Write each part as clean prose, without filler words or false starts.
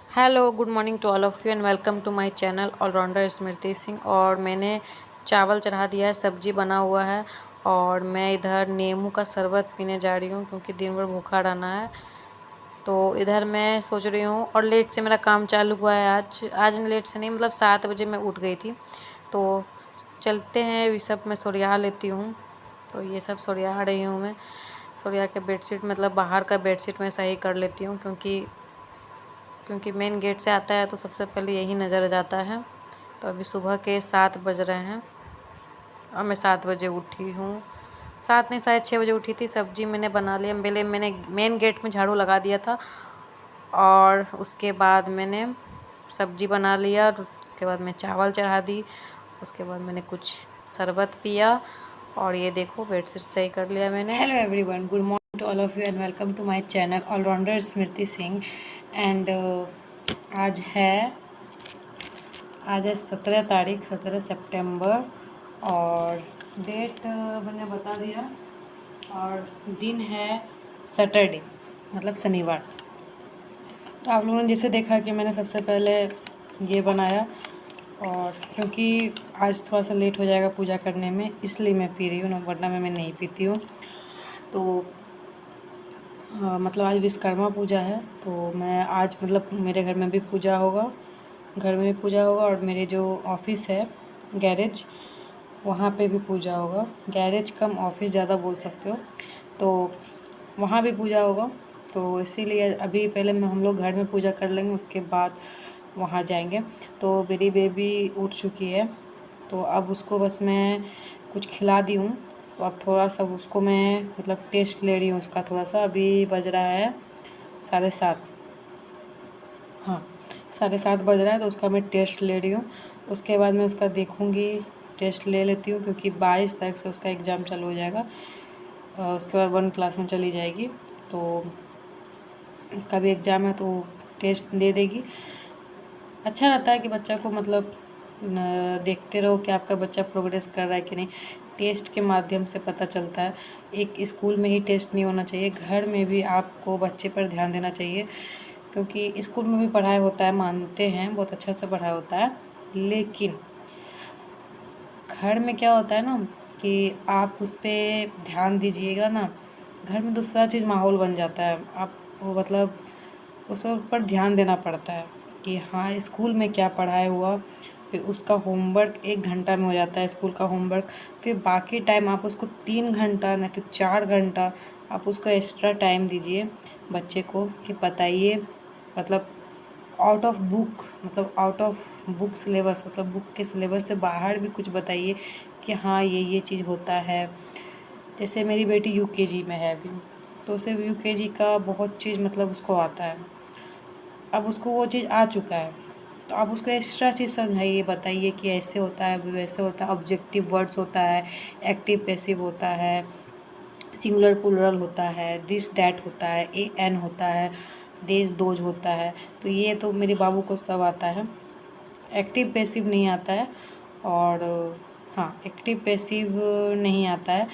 Hello, good morning to all of you and welcome to my channel allrounder Smriti Singh. और मैंने चावल चढ़ा दिया है, सब्जी बना हुआ है और मैं इधर नींबू का शरबत पीने जा रही हूँ क्योंकि दिन भर भूखा रहना है। तो इधर मैं सोच रही हूँ और लेट से मेरा काम चालू हुआ है। आज लेट से नहीं, मतलब 7 बजे मैं उठ गई थी। तो चलते हैं, ये सब मैं सरिया लेती हूँ। तो ये सब सरिया रही हूँ मैं। सरिया के बेडशीट, मतलब बाहर का बेडशीट मैं सही कर लेती हूँ क्योंकि मेन गेट से आता है तो सबसे पहले यही नज़र जाता है। तो अभी सुबह के 7 बज रहे हैं और मैं 7 बजे उठी हूँ। 7 नहीं, शायद 6 बजे उठी थी। सब्जी मैंने बना लिया, पहले मैंने मेन गेट में झाड़ू लगा दिया था और उसके बाद मैंने सब्जी बना लिया और उसके बाद मैं चावल चढ़ा दी। उसके बाद मैंने कुछ शरबत पिया और ये देखो बेडशीट सही कर लिया मैंने। Hello everyone, good morning to all of you and welcome to my channel allrounder Smriti Singh. And आज है 17 तारीख, 17 सितंबर और डेट मैंने बता दिया और दिन है सैटरडे, मतलब शनिवार। तो आप लोगों ने जैसे देखा कि मैंने सबसे पहले ये बनाया और क्योंकि आज थोड़ा सा लेट हो जाएगा पूजा करने में, इसलिए मैं पी रही हूँ, ना वरना मैं नहीं पीती हूँ। तो मतलब आज विश्वकर्मा पूजा है तो मैं आज मतलब मेरे घर में भी पूजा होगा, घर में भी पूजा होगा और मेरे जो ऑफिस है गैरेज, वहाँ पे भी पूजा होगा। गैरेज कम ऑफिस ज़्यादा बोल सकते हो, तो वहाँ भी पूजा होगा। तो इसीलिए अभी पहले हम लोग घर में पूजा कर लेंगे, उसके बाद वहाँ जाएंगे। तो मेरी बेबी उठ चुकी है तो अब उसको बस मैं कुछ खिला दी हूँ। तो अब थोड़ा सा उसको मैं मतलब टेस्ट ले रही हूँ उसका थोड़ा सा। अभी बज रहा है 7:30, हाँ 7:30 बज रहा है, तो उसका मैं टेस्ट ले रही हूँ। उसके बाद मैं उसका देखूँगी, टेस्ट ले लेती हूँ क्योंकि 22 तारीख से उसका एग्ज़ाम चालू हो जाएगा। उसके बाद 1 क्लास में चली जाएगी तो उसका भी एग्ज़ाम है तो टेस्ट दे देगी। अच्छा रहता है कि बच्चा को मतलब देखते रहो कि आपका बच्चा प्रोग्रेस कर रहा है कि नहीं। टेस्ट के माध्यम से पता चलता है। एक स्कूल में ही टेस्ट नहीं होना चाहिए, घर में भी आपको बच्चे पर ध्यान देना चाहिए क्योंकि स्कूल में भी पढ़ाई होता है, मानते हैं बहुत अच्छा से पढ़ाई होता है, लेकिन घर में क्या होता है ना कि आप उस पर ध्यान दीजिएगा ना, घर में दूसरा चीज़ माहौल बन जाता है। आप वो मतलब उस पर ध्यान देना पड़ता है कि हाँ स्कूल में क्या पढ़ाई हुआ, फिर उसका होमवर्क 1 घंटा में हो जाता है स्कूल का होमवर्क। फिर बाकी टाइम आप उसको 3 घंटा न कि 4 घंटा आप उसको एक्स्ट्रा टाइम दीजिए बच्चे को कि बताइए, मतलब आउट ऑफ बुक, मतलब आउट ऑफ बुक सिलेबस, मतलब बुक के सिलेबस से बाहर भी कुछ बताइए कि हाँ ये चीज़ होता है। जैसे मेरी बेटी यूकेजी में है अभी, तो उसे यूकेजी का बहुत चीज़ मतलब उसको आता है। अब उसको वो चीज़ आ चुका है तो अब उसको एक्स्ट्रा चीज़ समझाइए, बताइए कि ऐसे होता है, वैसे होता है, ऑब्जेक्टिव वर्ड्स होता है, एक्टिव पैसिव होता है, सिंगुलर प्लूरल होता है, दिस डैट होता है, ए एन होता है, देज दोज होता है। तो ये तो मेरे बाबू को सब आता है। एक्टिव पैसिव नहीं आता है और हाँ एक्टिव पैसिव नहीं आता है।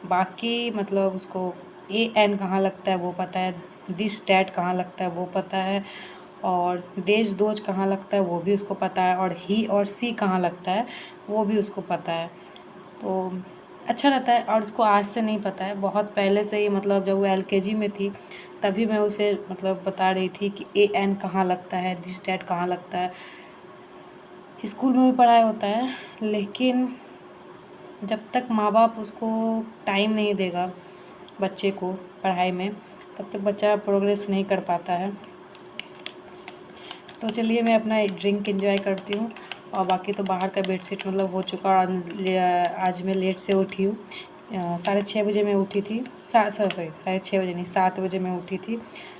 बाकी मतलब उसको ए एन कहाँ लगता है वो पता है, दिस डैट कहाँ लगता है वो पता है, और देश दोज कहाँ लगता है वो भी उसको पता है, और ही और सी कहाँ लगता है वो भी उसको पता है। तो अच्छा रहता है। और उसको आज से नहीं पता है, बहुत पहले से ही, मतलब जब वो एलकेजी में थी तभी मैं उसे मतलब बता रही थी कि ए एन कहाँ लगता है, दिस डैट कहाँ लगता है। स्कूल में भी पढ़ाई होता है, लेकिन जब तक माँ बाप उसको टाइम नहीं देगा बच्चे को पढ़ाई में, तब तक बच्चा प्रोग्रेस नहीं कर पाता है। तो चलिए मैं अपना ड्रिंक एंजॉय करती हूँ और बाकी तो बाहर का बेडशीट मतलब हो चुका। और आज मैं लेट से उठी हूँ, 6:30 बजे मैं उठी थी, सॉरी 6:30 बजे नहीं, 7 बजे मैं उठी थी।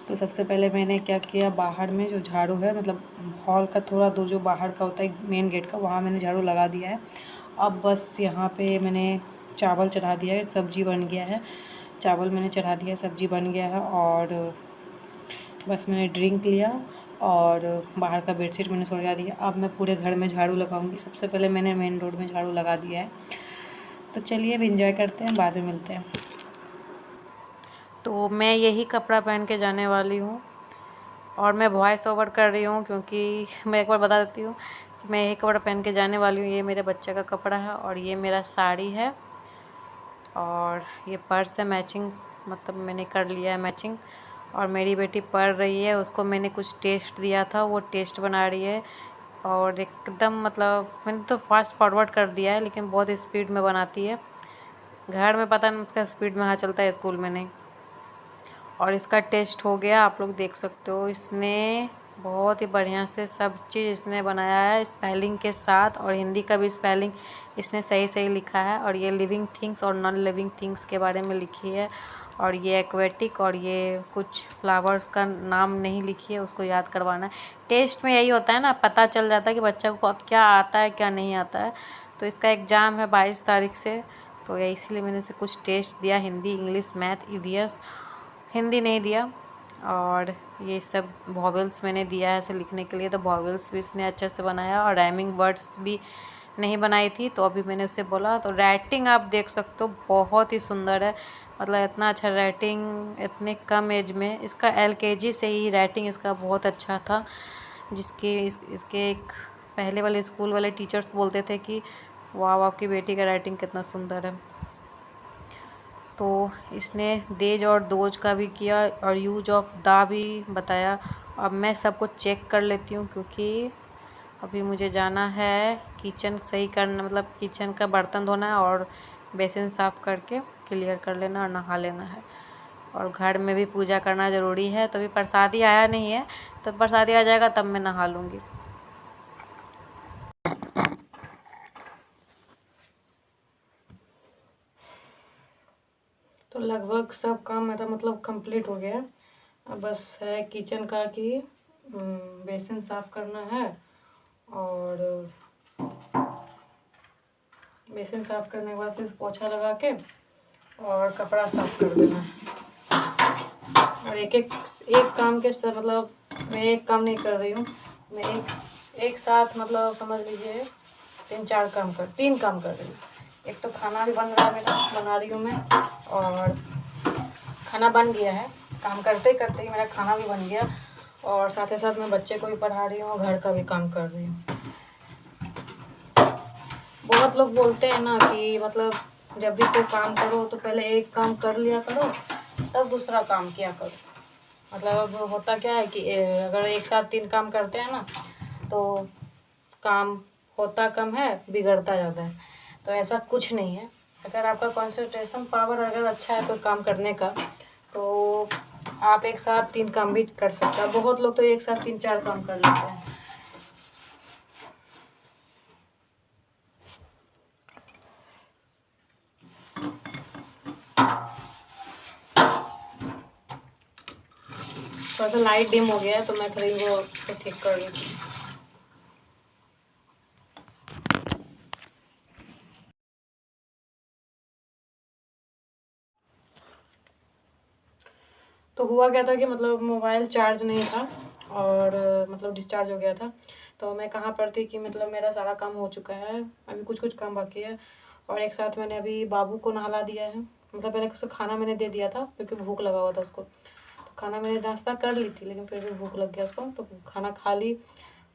तो सबसे पहले मैंने क्या किया, बाहर में जो झाड़ू है, मतलब हॉल का थोड़ा दूर जो बाहर का होता है मेन गेट का, वहाँ मैंने झाड़ू लगा दिया है। अब बस यहाँ पे मैंने चावल चढ़ा दिया है, सब्जी बन गया है, चावल मैंने चढ़ा दिया, सब्जी बन गया है और बस मैंने ड्रिंक लिया और बाहर का बेडशीट मैंने सुलगा दिया। अब मैं पूरे घर में झाड़ू लगाऊंगी। सबसे पहले मैंने मेन रोड में झाड़ू लगा दिया है। तो चलिए अब एंजॉय करते हैं, बाद में मिलते हैं। तो मैं यही कपड़ा पहन के जाने वाली हूँ और मैं वॉइस ओवर कर रही हूँ क्योंकि मैं एक बार बता देती हूँ कि मैं यही कपड़ा पहन के जाने वाली हूँ। ये मेरे बच्चे का कपड़ा है और ये मेरा साड़ी है और ये पर्स है मैचिंग, मतलब मैंने कर लिया है मैचिंग। और मेरी बेटी पढ़ रही है, उसको मैंने कुछ टेस्ट दिया था, वो टेस्ट बना रही है। और एकदम मतलब मैंने तो फास्ट फॉरवर्ड कर दिया है, लेकिन बहुत स्पीड में बनाती है। घर में पता नहीं उसका स्पीड में हाँ चलता है, स्कूल में नहीं। और इसका टेस्ट हो गया, आप लोग देख सकते हो। इसने बहुत ही बढ़िया से सब चीज़ इसने बनाया है स्पेलिंग के साथ, और हिंदी का भी स्पेलिंग इसने सही सही लिखा है। और ये लिविंग थिंग्स और नॉन लिविंग थिंग्स के बारे में लिखी है। और ये एक्वेटिक और ये कुछ फ्लावर्स का नाम नहीं लिखी है, उसको याद करवाना है। टेस्ट में यही होता है ना, पता चल जाता है कि बच्चा को क्या आता है क्या नहीं आता है। तो इसका एग्ज़ाम है 22 तारीख से, तो ये इसलिए मैंने इसे कुछ टेस्ट दिया, Hindi, English, math, EVS. Hindi नहीं दिया। और ये सब वॉवेल्स मैंने दिया है इसे लिखने के लिए, तो वॉवेल्स भी इसने अच्छे से बनाया। और राइमिंग वर्ड्स भी नहीं बनाई थी, तो अभी मैंने उसे बोला। तो राइटिंग आप देख सकते हो, बहुत ही सुंदर है। मतलब इतना अच्छा राइटिंग इतने कम एज में। इसका एलकेजी से ही राइटिंग इसका बहुत अच्छा था, जिसके इसके एक पहले वाले स्कूल वाले टीचर्स बोलते थे कि वाह आपकी बेटी का राइटिंग कितना सुंदर है। तो इसने देज और दोज का भी किया और यूज ऑफ द भी बताया। अब मैं सबको चेक कर लेती हूँ, क्योंकि अभी मुझे जाना है किचन सही करना, मतलब किचन का बर्तन धोना है और बेसिन साफ़ करके क्लियर कर लेना और नहा लेना है। और घर में भी पूजा करना ज़रूरी है। तो अभी प्रसादी आया नहीं है, तो प्रसादी आ जाएगा तब मैं नहा लूँगी। तो लगभग सब काम मेरा मतलब कंप्लीट हो गया। अब बस है किचन का कि बेसिन साफ़ करना है और बेसिन साफ़ करने के बाद फिर पोछा लगा के और कपड़ा साफ़ कर देना है। और एक काम के साथ, मतलब मैं एक काम नहीं कर रही हूँ, मैं एक साथ मतलब समझ लीजिए 3 काम कर रही हूँ। एक तो खाना भी बन रहा है मेरा, बना रही हूँ मैं, और खाना बन गया है, काम करते करते ही मेरा खाना भी बन गया। और साथ ही साथ मैं बच्चे को भी पढ़ा रही हूँ, घर का भी काम कर रही हूँ। बहुत लोग बोलते हैं ना कि मतलब जब भी कोई काम करो तो पहले एक काम कर लिया करो, तब दूसरा काम किया करो। मतलब होता क्या है कि अगर एक साथ 3 काम करते हैं ना, तो काम होता कम है, बिगड़ता ज़्यादा है। तो ऐसा कुछ नहीं है। अगर आपका कंसंट्रेशन पावर अगर अच्छा है कोई काम करने का, तो आप एक साथ 3 काम भी कर सकते हैं। बहुत लोग तो एक साथ 3-4 काम कर लेते हैं। थोड़ा सा लाइट डिम हो गया है, तो मैं थोड़ी वो ठीक कर रही थी। तो हुआ क्या था कि मतलब मोबाइल चार्ज नहीं था और मतलब डिस्चार्ज हो गया था। तो मैं कहाँ पर थी कि मतलब मेरा सारा काम हो चुका है, अभी कुछ कुछ काम बाकी है। और एक साथ मैंने अभी बाबू को नहला दिया है। मतलब पहले उसको खाना मैंने दे दिया था, क्योंकि भूख लगा हुआ था उसको। तो खाना मैंने नाश्ता कर ली थी, लेकिन फिर भी भूख लग गया उसको, तो खाना खा ली।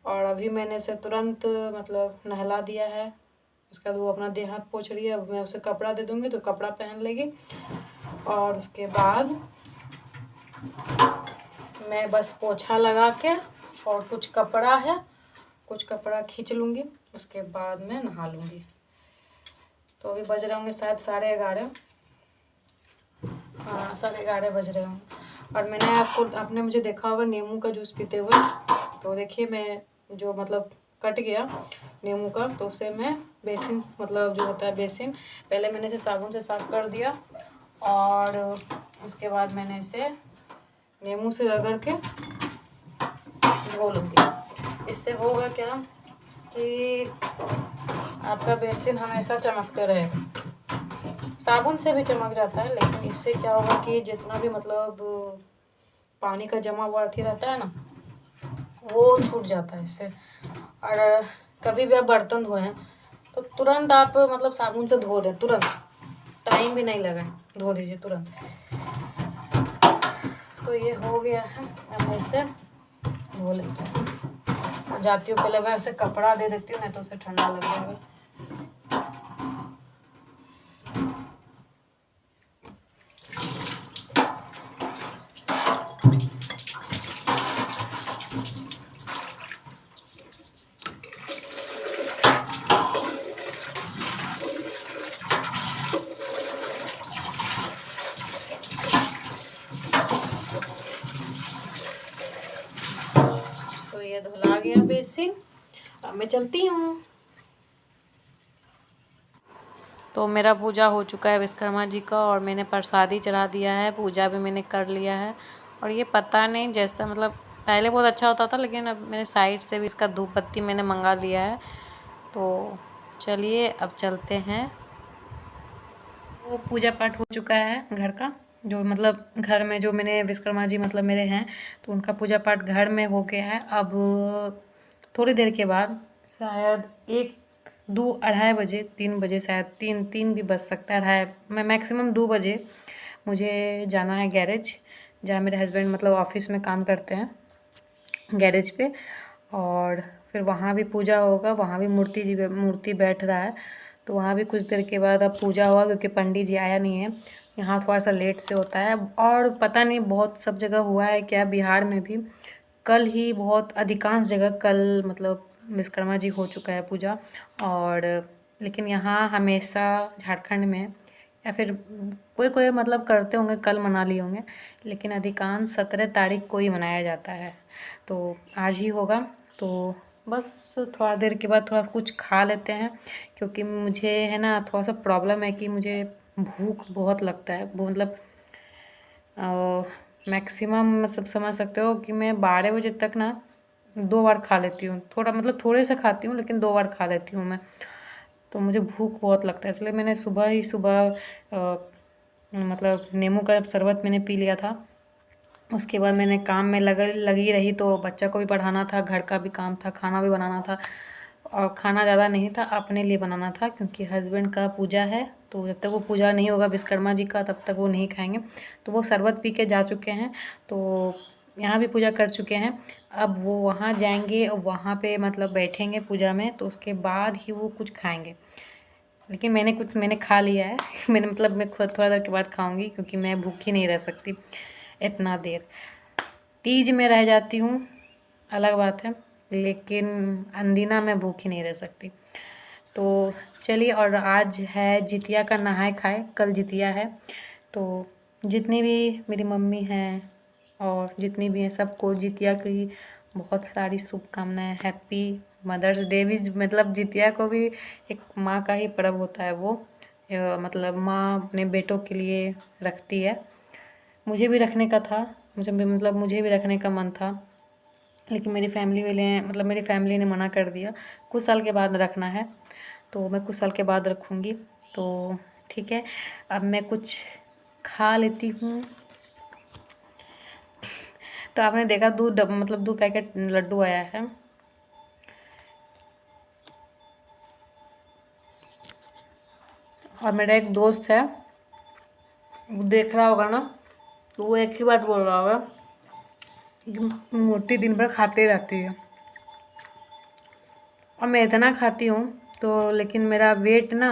और अभी मैंने उसे तुरंत मतलब नहला दिया है। उसके बाद वो अपना देह हाथ पोंछ रही है। अब मैं उसे कपड़ा दे दूँगी तो कपड़ा पहन लेगी। और उसके बाद मैं बस पोछा लगा के और कुछ कपड़ा खींच लूँगी, उसके बाद मैं नहा लूँगी। तो अभी बज रहे होंगे शायद 11:30। हाँ, 11:30 बज रहे होंगे। और मैंने आपने मुझे देखा होगा नींबू का जूस पीते हुए। तो देखिए मैं जो मतलब कट गया नींबू का, तो उसे मैं बेसिन, मतलब जो होता है बेसिन, पहले मैंने इसे साबुन से साफ़ कर दिया। और उसके बाद मैंने इसे नींबू से रगड़ के धो लूँगी। इससे होगा क्या कि आपका बेसिन हमेशा चमकते रहेगा। साबुन से भी चमक जाता है, लेकिन इससे क्या होगा कि जितना भी मतलब पानी का जमा हुआ अथी रहता है ना, वो छूट जाता है इससे। और कभी भी आप बर्तन धोएं तो तुरंत आप मतलब साबुन से धो दें, तुरंत, टाइम भी नहीं लगाएं, धो दीजिए तुरंत। तो ये हो गया है। अब मैं इसे धो लेते हैं। जाती हूँ पहले मैं उसे कपड़ा दे देती हूँ, नहीं तो उसे ठंडा लग जाएगा। तो ये धुला गया बेसिन, अब मैं चलती हूँ। तो मेरा पूजा हो चुका है विश्वकर्मा जी का, और मैंने प्रसादी चढ़ा दिया है, पूजा भी मैंने कर लिया है। और ये पता नहीं, जैसा मतलब पहले बहुत अच्छा होता था, लेकिन अब मैंने साइड से भी इसका धूप बत्ती मैंने मंगा लिया है। तो चलिए अब चलते हैं। वो पूजा पाठ हो चुका है घर का, जो मतलब घर में जो मैंने विश्वकर्मा जी मतलब मेरे हैं, तो उनका पूजा पाठ घर में हो गया है। अब थोड़ी देर के बाद शायद 1, 2, 2:30 बजे, 3 बजे, शायद तीन भी बज सकता है, 2:30 मैं मैक्सिमम 2 बजे मुझे जाना है गैरेज, जहाँ मेरे हस्बैंड मतलब ऑफिस में काम करते हैं, गैरेज पे। और फिर वहाँ भी पूजा होगा, वहाँ भी मूर्ति बैठ रहा है, तो वहाँ भी कुछ देर के बाद अब पूजा होगा, क्योंकि पंडित जी आया नहीं है। यहाँ थोड़ा सा लेट से होता है, और पता नहीं बहुत सब जगह हुआ है क्या, बिहार में भी कल ही बहुत अधिकांश जगह कल मतलब विश्वकर्मा जी हो चुका है पूजा। और लेकिन यहाँ हमेशा झारखंड में या फिर कोई कोई मतलब करते होंगे, कल मना लिए होंगे, लेकिन अधिकांश 17 तारीख को ही मनाया जाता है। तो आज ही होगा। तो बस थोड़ा देर के बाद थोड़ा कुछ खा लेते हैं, क्योंकि मुझे है ना थोड़ा सा प्रॉब्लम है कि मुझे भूख बहुत लगता है। वो मतलब मैक्सिमम मतलब समझ सकते हो कि मैं 12 बजे तक ना 2 बार खा लेती हूँ, थोड़ा मतलब थोड़े से खाती हूँ, लेकिन 2 बार खा लेती हूँ मैं। तो मुझे भूख बहुत लगता है, इसलिए मैंने सुबह मतलब नींबू का शरबत मैंने पी लिया था। उसके बाद मैंने काम में लगी रही, तो बच्चा को भी पढ़ाना था, घर का भी काम था, खाना भी बनाना था। और खाना ज़्यादा नहीं था, अपने लिए बनाना था, क्योंकि हस्बैंड का पूजा है, तो जब तक वो पूजा नहीं होगा विश्वकर्मा जी का, तब तक वो नहीं खाएंगे। तो वो शरबत पी के जा चुके हैं, तो यहाँ भी पूजा कर चुके हैं। अब वो वहाँ जाएंगे और वहाँ पे मतलब बैठेंगे पूजा में, तो उसके बाद ही वो कुछ खाएंगे। लेकिन मैंने खा लिया है मैंने मतलब मैं खुद थोड़ा देर के बाद खाऊंगी, क्योंकि मैं भूखी नहीं रह सकती इतना देर। तीज में रह जाती हूँ अलग बात है, लेकिन अंदीना में भूखी नहीं रह सकती। तो चलिए, और आज है जितिया का नहाय खाए, कल जितिया है। तो जितनी भी मेरी मम्मी हैं और जितनी भी हैं, सबको जितिया की बहुत सारी शुभकामनाएं। हैप्पी मदर्स डे भी, मतलब जितिया को भी एक माँ का ही पर्व होता है वो। मतलब माँ अपने बेटों के लिए रखती है। मुझे भी रखने का था, मुझे भी रखने का मन था, लेकिन मेरी फैमिली ने मना कर दिया। कुछ साल के बाद रखना है, तो मैं कुछ साल के बाद रखूँगी। तो ठीक है, अब मैं कुछ खा लेती हूँ। तो आपने देखा मतलब 2 पैकेट लड्डू आया है। और मेरा एक दोस्त है, वो देख रहा होगा ना, तो वो एक ही बात बोल रहा होगा कि मोटी दिन भर खाते रहती है। और मैं इतना खाती हूँ, तो लेकिन मेरा वेट ना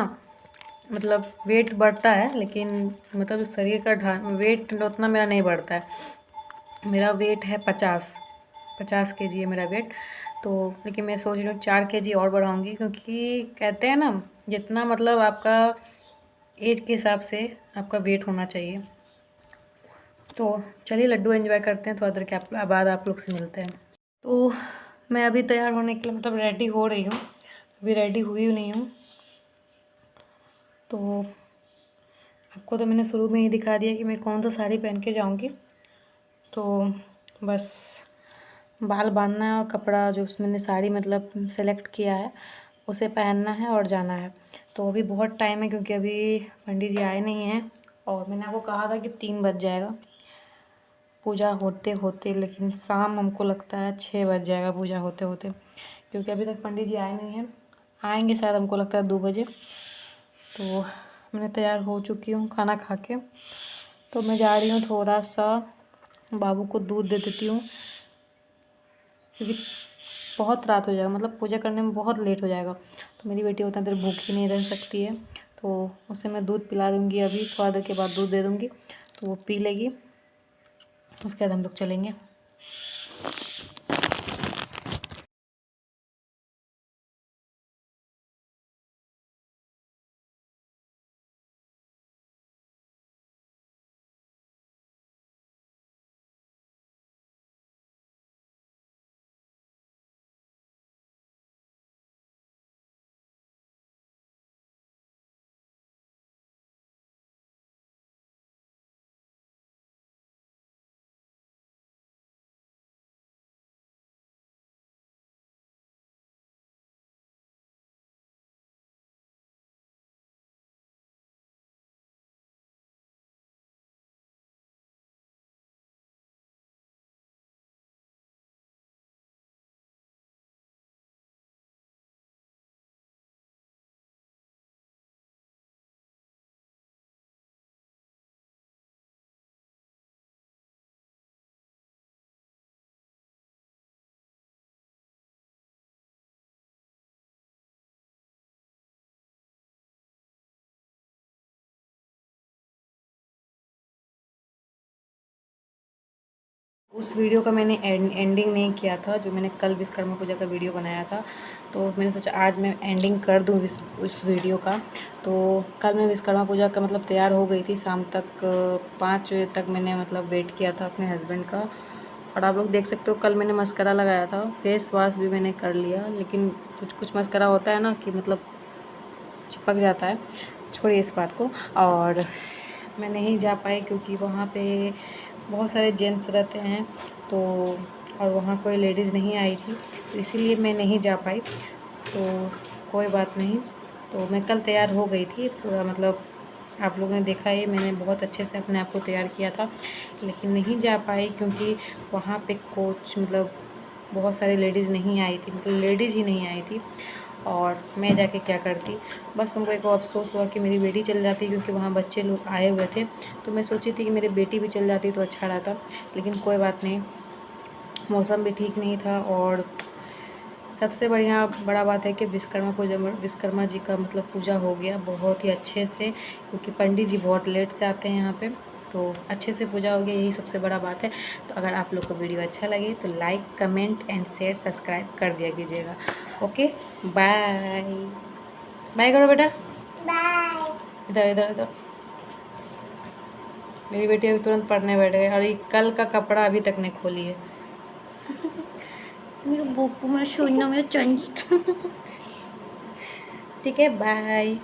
मतलब वेट बढ़ता है, लेकिन मतलब जो शरीर का वेट उतना मेरा नहीं बढ़ता है। मेरा वेट है 50 kg है मेरा वेट। तो लेकिन मैं सोच रही हूँ 4 kg और बढ़ाऊँगी, क्योंकि कहते हैं ना, जितना मतलब आपका एज के हिसाब से आपका वेट होना चाहिए। तो चलिए लड्डू एंजॉय करते हैं, थोड़ा देर के बाद आप लोग से मिलते हैं। तो मैं अभी तैयार होने के लिए मतलब रेडी हो रही हूँ, अभी रेडी हुई नहीं हूँ। तो आपको तो मैंने शुरू में ही दिखा दिया कि मैं कौन सा साड़ी पहन के जाऊँगी। तो बस बाल बांधना है, और कपड़ा जो मैंने साड़ी मतलब सेलेक्ट किया है उसे पहनना है और जाना है। तो अभी बहुत टाइम है, क्योंकि अभी पंडित जी आए नहीं हैं, और मैंने आपको कहा था कि 3 बज जाएगा पूजा होते होते, लेकिन शाम हमको लगता है 6 बज जाएगा पूजा होते होते, क्योंकि अभी तक पंडित जी आए नहीं हैं। आएंगे शायद हमको लगता है 2 बजे। तो मैं तैयार हो चुकी हूँ खाना खा के। तो मैं जा रही हूँ, थोड़ा सा बाबू को दूध दे देती हूँ। क्योंकि बहुत रात हो जाएगा, मतलब पूजा करने में बहुत लेट हो जाएगा। तो मेरी बेटी उतना देर भूखी नहीं रह सकती है, तो उसे मैं दूध पिला दूँगी। अभी थोड़ा देर के बाद दूध दे दूँगी तो वो पी लेगी, उसके बाद हम लोग चलेंगे। उस वीडियो का मैंने एंडिंग नहीं किया था, जो मैंने कल विश्वकर्मा पूजा का वीडियो बनाया था, तो मैंने सोचा आज मैं एंडिंग कर दूँ उस वीडियो का। तो कल मैं विश्वकर्मा पूजा का मतलब तैयार हो गई थी, शाम तक 5 बजे तक मैंने मतलब वेट किया था अपने हस्बैंड का। और आप लोग देख सकते हो कल मैंने मस्करा लगाया था, फेस वॉश भी मैंने कर लिया, लेकिन कुछ मस्करा होता है ना कि मतलब चिपक जाता है, छोड़िए इस बात को। और मैं नहीं जा पाई क्योंकि वहाँ पे बहुत सारे जेंट्स रहते हैं, तो और वहाँ कोई लेडीज़ नहीं आई थी, तो इसीलिए मैं नहीं जा पाई। तो कोई बात नहीं, तो मैं कल तैयार हो गई थी पूरा, मतलब आप लोगों ने देखा है मैंने बहुत अच्छे से अपने आप को तैयार किया था, लेकिन नहीं जा पाई क्योंकि वहाँ पे कोच मतलब बहुत सारी लेडीज़ नहीं आई थी, मतलब लेडीज़ ही नहीं आई थी। और मैं जाके क्या करती, बस हमको एक अफसोस हुआ कि मेरी बेटी चल जाती, क्योंकि वहाँ बच्चे लोग आए हुए थे, तो मैं सोची थी कि मेरी बेटी भी चल जाती तो अच्छा रहता। लेकिन कोई बात नहीं, मौसम भी ठीक नहीं था। और सबसे बड़ा बात है कि विश्वकर्मा जी का मतलब पूजा हो गया बहुत ही अच्छे से, क्योंकि पंडित जी बहुत लेट से आते हैं यहाँ पे, तो अच्छे से पूजा हो गया, यही सबसे बड़ा बात है। तो अगर आप लोग को वीडियो अच्छा लगे तो like comment and share subscribe कर दिया कीजिएगा। ओके, बाय बाय करो बेटा, बाय। इधर इधर इधर, मेरी बेटी अभी तुरंत पढ़ने बैठ गई और ये कल का कपड़ा अभी तक नहीं खोली है। मेरा बोपू, मेरा सोना, मेरा चांदी। ठीक है, बाय बाय।